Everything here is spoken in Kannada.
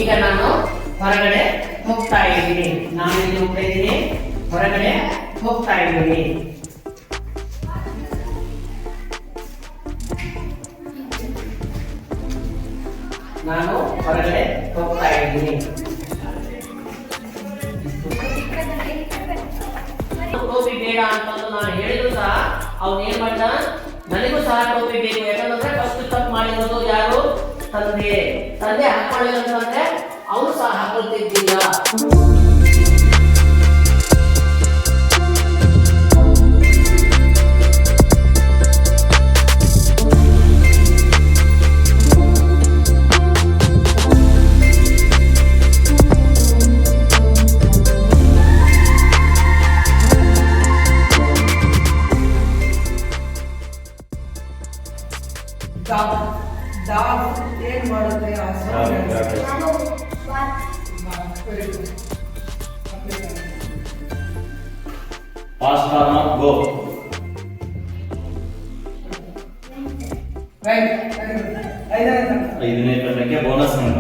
ಈಗ ನಾನು ಹೊರಗಡೆ ಹೋಗ್ತಾ ಇದ್ದೀನಿ. ನಾನು ಇಲ್ಲಿ ಹೋಗ್ತಾ ಇದ್ದೀನಿ, ಹೊರಗಡೆ ಹೋಗ್ತಾ ಇದ್ದೀನಿ. ನಾನು ಹೊರಗಡೆ ಹೋಗ್ತಾ ಇದ್ದೀನಿ. ಟೋಪಿ ಬೇಡ ಅಂತಂದು ನಾನು ಹೇಳಿದ್ರು ಸಹ ಅವ್ನು ಏನ್ ಮಾಡ್ದ, ನನಗೂ ಸಹ ಟೋಪಿ ಬೇಕು. ಯಾಕಂದ್ರೆ ಫಸ್ಟ್ ತಪ್ಪು ಮಾಡಿರೋದು ಯಾರು? ತಂದೆ. ತಂದೆ ಹಾಕೊಳ್ಳಿಲ್ಲ ಅಂತಂದ್ರೆ ಅವನು ಸಹ ಹಾಕೊಳ್ತಿದ್ದಿಲ್ಲ. ಏನ್ ಮಾಡುತ್ತೆ? ಗೋ. ರೈಟ್. 5ನೇ ಬೋನಸ್ ಅಂತ.